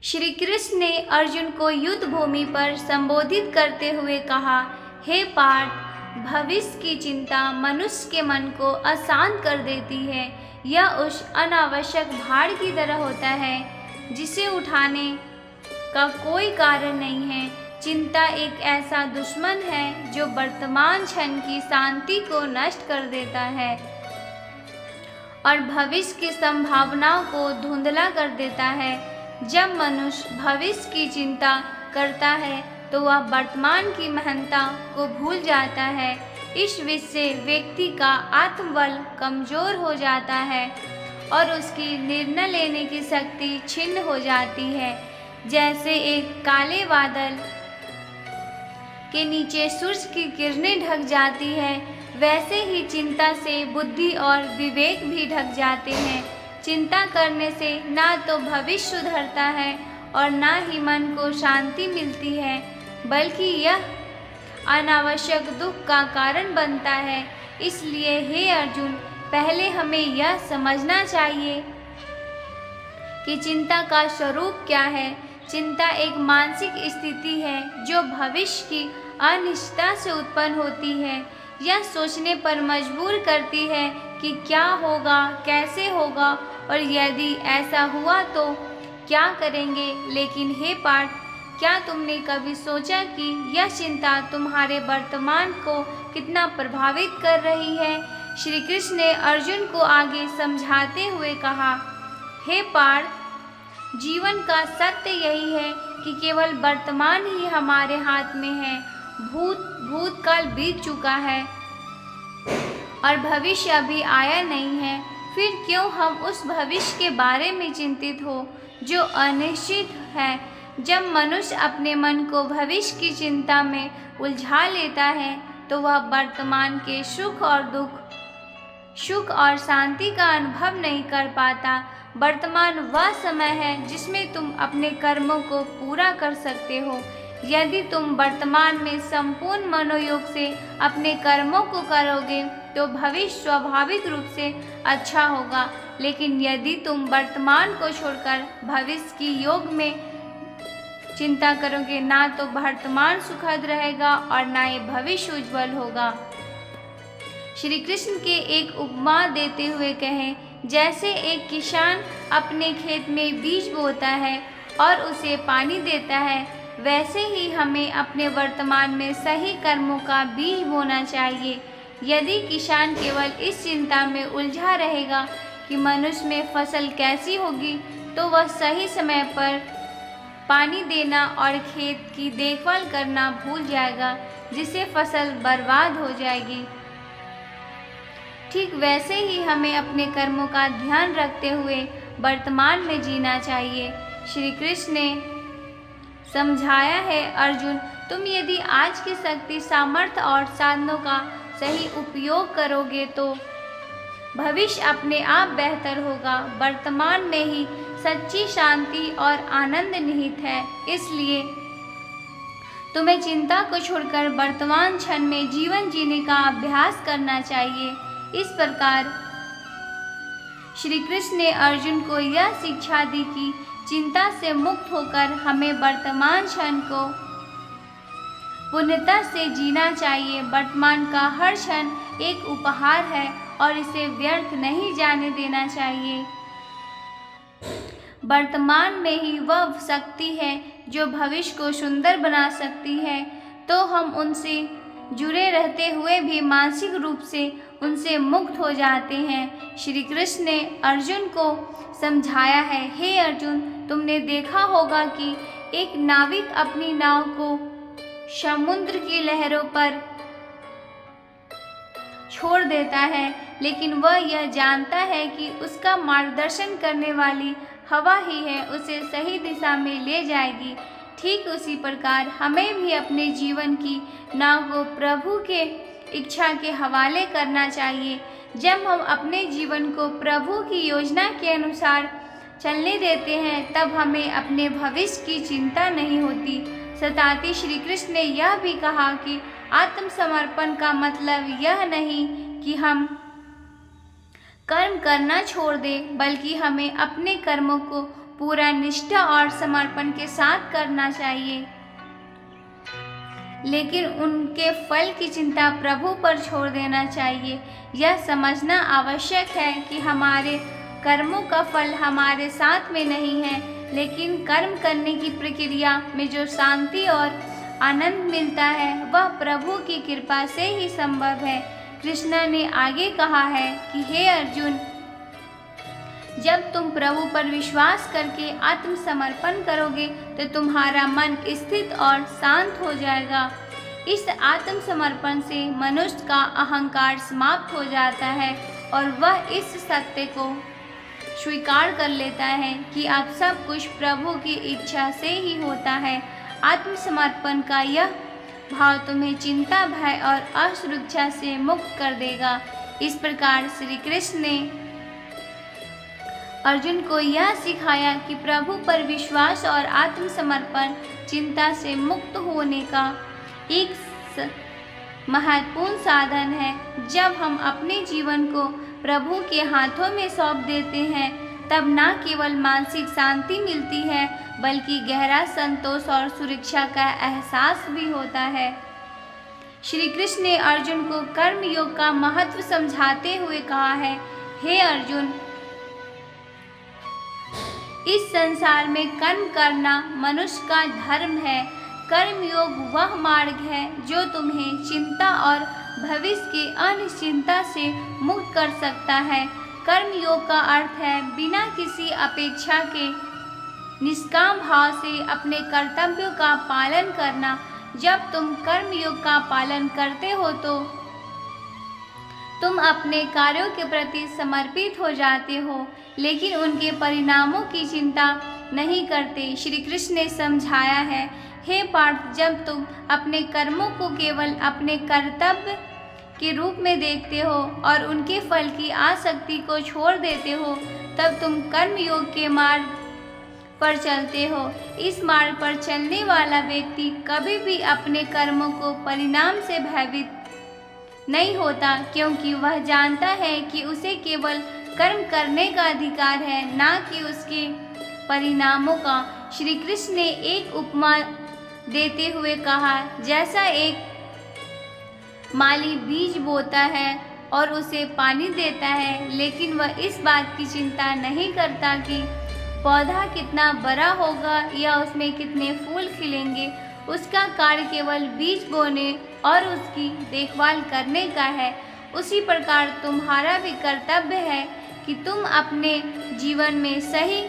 श्री कृष्ण ने अर्जुन को युद्ध भूमि पर संबोधित करते हुए कहा, हे पार्थ, भविष्य की चिंता मनुष्य के मन को अशांत कर देती है। यह उस अनावश्यक भार की तरह होता है जिसे उठाने का कोई कारण नहीं है। चिंता एक ऐसा दुश्मन है जो वर्तमान क्षण की शांति को नष्ट कर देता है और भविष्य की संभावनाओं को धुंधला कर देता है। जब मनुष्य भविष्य की चिंता करता है तो वह वर्तमान की महानता को भूल जाता है। इस विषय से व्यक्ति का आत्मबल कमजोर हो जाता है और उसकी निर्णय लेने की शक्ति छिन्न हो जाती है। जैसे एक काले बादल के नीचे सूरज की किरणें ढक जाती है, वैसे ही चिंता से बुद्धि और विवेक भी ढक जाते हैं। चिंता करने से ना तो भविष्य सुधरता है और ना ही मन को शांति मिलती है, बल्कि यह अनावश्यक दुख का कारण बनता है। इसलिए हे अर्जुन, पहले हमें यह समझना चाहिए कि चिंता का स्वरूप क्या है। चिंता एक मानसिक स्थिति है जो भविष्य की अनिश्चितता से उत्पन्न होती है। यह सोचने पर मजबूर करती है कि क्या होगा, कैसे होगा और यदि ऐसा हुआ तो क्या करेंगे। लेकिन हे पार्थ, क्या तुमने कभी सोचा कि यह चिंता तुम्हारे वर्तमान को कितना प्रभावित कर रही है। श्री कृष्ण ने अर्जुन को आगे समझाते हुए कहा, हे पार्थ, जीवन का सत्य यही है कि केवल वर्तमान ही हमारे हाथ में है। भूतकाल बीत चुका है और भविष्य अभी आया नहीं है। फिर क्यों हम उस भविष्य के बारे में चिंतित हो जो अनिश्चित है। जब मनुष्य अपने मन को भविष्य की चिंता में उलझा लेता है तो वह वर्तमान के सुख और शांति का अनुभव नहीं कर पाता। वर्तमान वह समय है जिसमें तुम अपने कर्मों को पूरा कर सकते हो। यदि तुम वर्तमान में संपूर्ण मनोयोग से अपने कर्मों को करोगे तो भविष्य स्वाभाविक रूप से अच्छा होगा। लेकिन यदि तुम वर्तमान को छोड़कर भविष्य की योग में चिंता करोगे, ना तो वर्तमान सुखद रहेगा और ना ही भविष्य उज्जवल होगा। श्री कृष्ण के एक उपमा देते हुए कहें, जैसे एक किसान अपने खेत में बीज बोता है और उसे पानी देता है, वैसे ही हमें अपने वर्तमान में सही कर्मों का बीज बोना चाहिए। यदि किसान केवल इस चिंता में उलझा रहेगा कि मनुष्य में फसल कैसी होगी, तो वह सही समय पर पानी देना और खेत की देखभाल करना भूल जाएगा, जिससे फसल बर्बाद हो जाएगी। ठीक वैसे ही हमें अपने कर्मों का ध्यान रखते हुए वर्तमान में जीना चाहिए। श्री कृष्ण ने समझाया है, अर्जुन, तुम यदि आज की शक्ति, सामर्थ्य और साधनों का सही उपयोग करोगे तो भविष्य अपने आप बेहतर होगा। वर्तमान में ही सच्ची शांति और आनंद निहित है। इसलिए तुम्हें चिंता को छोड़कर वर्तमान क्षण में जीवन जीने का अभ्यास करना चाहिए। इस प्रकार श्री कृष्ण ने अर्जुन को यह शिक्षा दी कि चिंता से मुक्त होकर हमें वर्तमान क्षण को पूर्णता से जीना चाहिए। वर्तमान का हर क्षण एक उपहार है और इसे व्यर्थ नहीं जाने देना चाहिए। वर्तमान में ही वह शक्ति है जो भविष्य को सुंदर बना सकती है। तो हम उनसे जुड़े रहते हुए भी मानसिक रूप से उनसे मुक्त हो जाते हैं। श्री कृष्ण ने अर्जुन को समझाया है, हे अर्जुन, तुमने देखा होगा कि एक नाविक अपनी नाव को समुद्र की लहरों पर छोड़ देता है, लेकिन वह यह जानता है कि उसका मार्गदर्शन करने वाली हवा ही है उसे सही दिशा में ले जाएगी। ठीक उसी प्रकार हमें भी अपने जीवन की नाव को प्रभु के इच्छा के हवाले करना चाहिए। जब हम अपने जीवन को प्रभु की योजना के अनुसार चलने देते हैं, तब हमें अपने भविष्य की चिंता नहीं होती। सताती श्री कृष्ण ने यह भी कहा कि आत्मसमर्पण का मतलब यह नहीं कि हम कर्म करना छोड़ दें, बल्कि हमें अपने कर्मों को पूरा निष्ठा और समर्पण के साथ करना चाहिए, लेकिन उनके फल की चिंता प्रभु पर छोड़ देना चाहिए। यह समझना आवश्यक है कि हमारे कर्मों का फल हमारे साथ में नहीं है, लेकिन कर्म करने की प्रक्रिया में जो शांति और आनंद मिलता है वह प्रभु की कृपा से ही संभव है। कृष्ण ने आगे कहा है कि हे अर्जुन, जब तुम प्रभु पर विश्वास करके आत्मसमर्पण करोगे तो तुम्हारा मन स्थिर और शांत हो जाएगा। इस आत्मसमर्पण से मनुष्य का अहंकार समाप्त हो जाता है और वह इस सत्य को स्वीकार कर लेता है कि अब सब कुछ प्रभु की इच्छा से ही होता है। आत्मसमर्पण का यह भाव तुम्हें चिंता, भय और असुरक्षा से मुक्त कर देगा। इस प्रकार श्री कृष्ण ने अर्जुन को यह सिखाया कि प्रभु पर विश्वास और आत्मसमर्पण चिंता से मुक्त होने का एक महत्वपूर्ण साधन है। जब हम अपने जीवन को प्रभु के हाथों में सौंप देते हैं तब न केवल मानसिक शांति मिलती है बल्कि गहरा संतोष और सुरक्षा का एहसास भी होता है। श्री कृष्ण ने अर्जुन को कर्म योग का महत्व समझाते हुए कहा है, हे अर्जुन, इस संसार में कर्म करना मनुष्य का धर्म है। कर्म योग वह मार्ग है जो तुम्हें चिंता और भविष्य की अनिश्चितता से मुक्त कर सकता है। कर्म योग का अर्थ है बिना किसी अपेक्षा के निष्काम भाव से अपने कर्तव्यों का पालन करना। जब तुम कर्म योग का पालन करते हो तो तुम अपने कार्यों के प्रति समर्पित हो जाते हो, लेकिन उनके परिणामों की चिंता नहीं करते। श्री कृष्ण ने समझाया है, हे पार्थ, जब तुम अपने कर्मों को केवल अपने कर्तव्य के रूप में देखते हो और उनके फल की आसक्ति को छोड़ देते हो, तब तुम कर्म योग के मार्ग पर चलते हो। इस मार्ग पर चलने वाला व्यक्ति कभी भी अपने कर्मों को परिणाम से भयभीत नहीं होता, क्योंकि वह जानता है कि उसे केवल कर्म करने का अधिकार है, ना कि उसके परिणामों का। श्री कृष्ण ने एक उपमा देते हुए कहा, जैसा एक माली बीज बोता है और उसे पानी देता है, लेकिन वह इस बात की चिंता नहीं करता कि पौधा कितना बड़ा होगा या उसमें कितने फूल खिलेंगे। उसका कार्य केवल बीज बोने और उसकी देखभाल करने का है। उसी प्रकार तुम्हारा भी कर्तव्य है कि तुम अपने जीवन में सही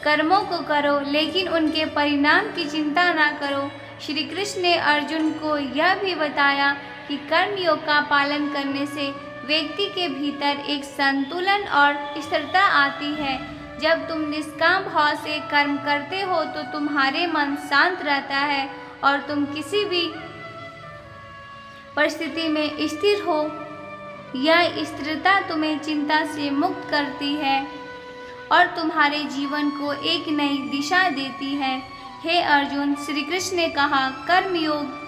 कर्मों को करो, लेकिन उनके परिणाम की चिंता ना करो। श्री कृष्ण ने अर्जुन को यह भी बताया कि कर्म योग का पालन करने से व्यक्ति के भीतर एक संतुलन और स्थिरता आती है। जब तुम निष्काम भाव से कर्म करते हो तो तुम्हारे मन शांत रहता है और तुम किसी भी परिस्थिति में स्थिर हो। यह स्थिरता तुम्हें चिंता से मुक्त करती है और तुम्हारे जीवन को एक नई दिशा देती है। हे अर्जुन, श्री कृष्ण ने कहा, कर्म योग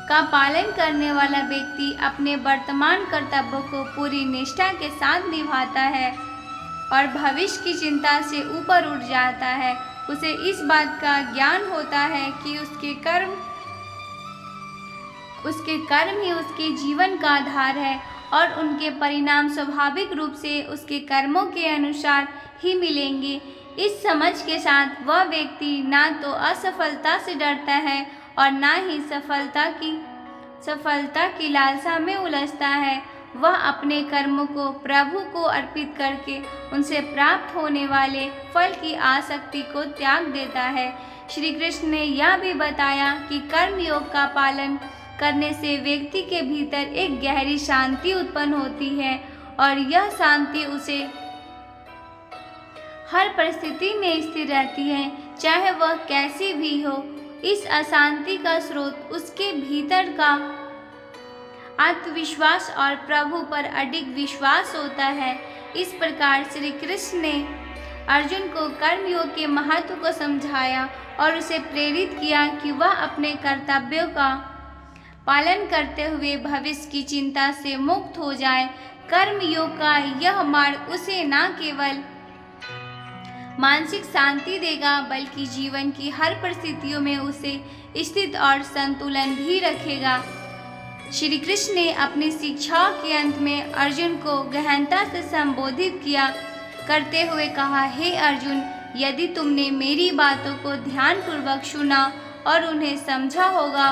का पालन करने वाला व्यक्ति अपने वर्तमान कर्तव्यों को पूरी निष्ठा के साथ निभाता है और भविष्य की चिंता से ऊपर उठ जाता है। उसे इस बात का ज्ञान होता है कि उसके कर्म ही उसके जीवन का आधार है और उनके परिणाम स्वाभाविक रूप से उसके कर्मों के अनुसार ही मिलेंगे। इस समझ के साथ वह व्यक्ति ना तो असफलता से डरता है और ना ही सफलता की लालसा में उलझता है। वह अपने कर्मों को प्रभु को अर्पित करके उनसे प्राप्त होने वाले फल की आसक्ति को त्याग देता है। श्री कृष्ण ने यह भी बताया कि कर्म योग का पालन करने से व्यक्ति के भीतर एक गहरी शांति उत्पन्न होती है और यह शांति उसे हर परिस्थिति में स्थिर रहती है, चाहे वह कैसी भी हो। इस अशांति का स्रोत उसके भीतर का आत्मविश्वास और प्रभु पर अडिग विश्वास होता है। इस प्रकार श्री कृष्ण ने अर्जुन को कर्म योग के महत्व को समझाया और उसे प्रेरित किया कि वह अपने कर्तव्यों का पालन करते हुए भविष्य की चिंता से मुक्त हो जाए। कर्म योग का यह मार्ग उसे न केवल मानसिक शांति देगा, बल्कि जीवन की हर परिस्थितियों में उसे स्थित और संतुलन भी रखेगा। श्री कृष्ण ने अपनी शिक्षाओं के अंत में अर्जुन को गहनता से संबोधित किया करते हुए कहा, हे अर्जुन, यदि तुमने मेरी बातों को ध्यानपूर्वक सुना और उन्हें समझा होगा,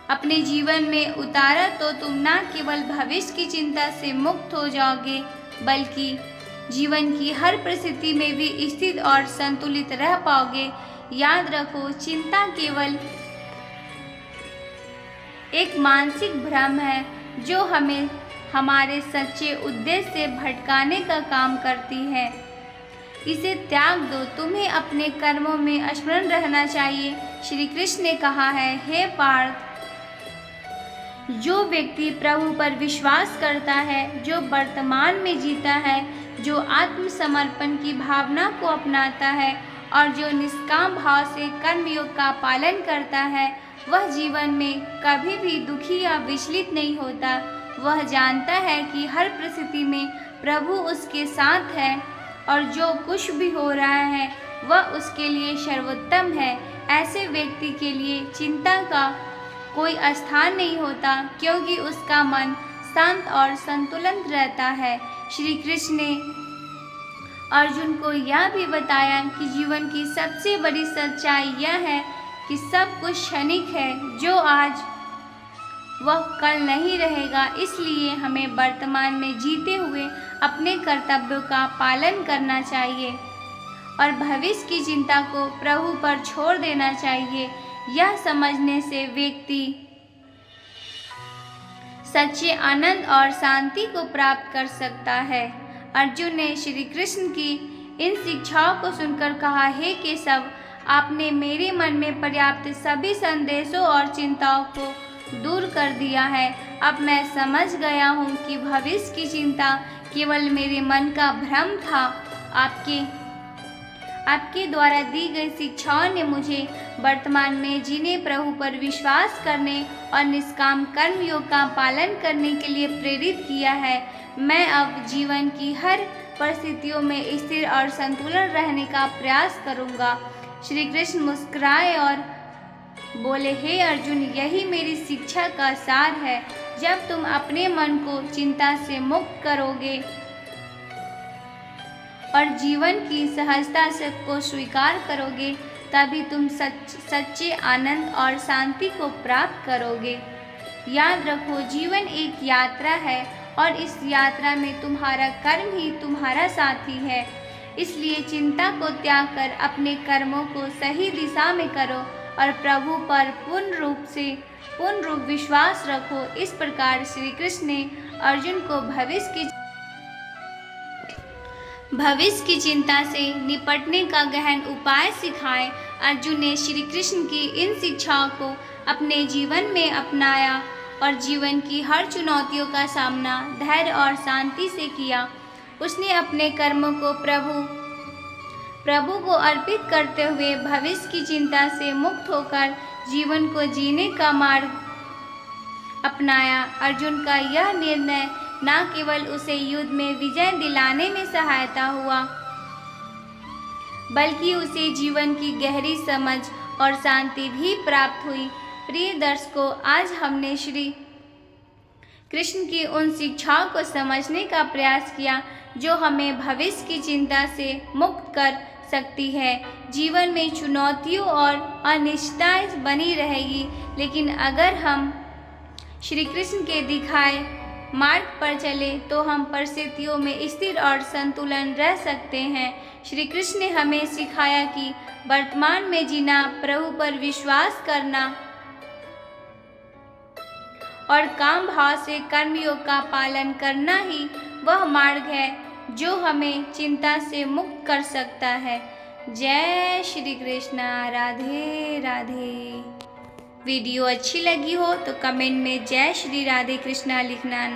अपने जीवन में उतारा, तो तुम न केवल भविष्य की चिंता से मुक्त हो जाओगे, बल्कि जीवन की हर परिस्थिति में भी स्थिर और संतुलित रह पाओगे। याद रखो, चिंता केवल एक मानसिक भ्रम है जो हमें हमारे सच्चे उद्देश्य से भटकाने का काम करती है। इसे त्याग दो, तुम्हें अपने कर्मों में स्मरण रहना चाहिए। श्री कृष्ण ने कहा है, हे पार्थ, जो व्यक्ति प्रभु पर विश्वास करता है, जो वर्तमान में जीता है, जो आत्मसमर्पण की भावना को अपनाता है और जो निष्काम भाव से कर्मयोग का पालन करता है, वह जीवन में कभी भी दुखी या विचलित नहीं होता। वह जानता है कि हर परिस्थिति में प्रभु उसके साथ है और जो कुछ भी हो रहा है वह उसके लिए सर्वोत्तम है। ऐसे व्यक्ति के लिए चिंता का कोई स्थान नहीं होता, क्योंकि उसका मन शांत और संतुलित रहता है। श्री कृष्ण ने अर्जुन को यह भी बताया कि जीवन की सबसे बड़ी सच्चाई यह है कि सब कुछ क्षणिक है, जो आज वह कल नहीं रहेगा। इसलिए हमें वर्तमान में जीते हुए अपने कर्तव्यों का पालन करना चाहिए और भविष्य की चिंता को प्रभु पर छोड़ देना चाहिए। यह समझने से व्यक्ति सच्चे आनंद और शांति को प्राप्त कर सकता है। अर्जुन ने श्री कृष्ण की इन शिक्षाओं को सुनकर कहा, हे केशव, आपने मेरे मन में पर्याप्त सभी संदेशों और चिंताओं को दूर कर दिया है। अब मैं समझ गया हूँ कि भविष्य की चिंता केवल मेरे मन का भ्रम था। आपके द्वारा दी गई शिक्षाओं ने मुझे वर्तमान में जीने, प्रभु पर विश्वास करने और निष्काम कर्म योग का पालन करने के लिए प्रेरित किया है। मैं अब जीवन की हर परिस्थितियों में स्थिर और संतुलन रहने का प्रयास करूँगा। श्री कृष्ण मुस्कुराए और बोले, हे अर्जुन, यही मेरी शिक्षा का सार है। जब तुम अपने मन को चिंता से मुक्त करोगे और जीवन की सहजता से को स्वीकार करोगे, तभी तुम सच्चे आनंद और शांति को प्राप्त करोगे। याद रखो, जीवन एक यात्रा है और इस यात्रा में तुम्हारा कर्म ही तुम्हारा साथी है। इसलिए चिंता को त्याग कर अपने कर्मों को सही दिशा में करो और प्रभु पर पूर्ण रूप विश्वास रखो। इस प्रकार श्री कृष्ण ने अर्जुन को भविष्य की चिंता से निपटने का गहन उपाय सिखाए। अर्जुन ने श्री कृष्ण की इन शिक्षाओं को अपने जीवन में अपनाया और जीवन की हर चुनौतियों का सामना धैर्य और शांति से किया। उसने अपने कर्मों को प्रभु को अर्पित करते हुए भविष्य की चिंता से मुक्त होकर जीवन को जीने का मार्ग अपनाया। अर्जुन का यह निर्णय न केवल उसे युद्ध में विजय दिलाने में सहायता हुआ, बल्कि उसे जीवन की गहरी समझ और शांति भी प्राप्त हुई। प्रिय दर्शकों, आज हमने श्री कृष्ण की उन शिक्षाओं को समझने का प्रयास किया जो हमें भविष्य की चिंता से मुक्त कर सकती है। जीवन में चुनौतियों और अनिश्चितताएं बनी रहेगी, लेकिन अगर हम श्री कृष्ण के दिखाए मार्ग पर चले तो हम परिस्थितियों में स्थिर और संतुलन रह सकते हैं। श्री कृष्ण ने हमें सिखाया कि वर्तमान में जीना, प्रभु पर विश्वास करना और काम भाव से कर्मयोग का पालन करना ही वह मार्ग है जो हमें चिंता से मुक्त कर सकता है। जय श्री कृष्ण, राधे राधे। वीडियो अच्छी लगी हो तो कमेंट में जय श्री राधे कृष्णा लिखना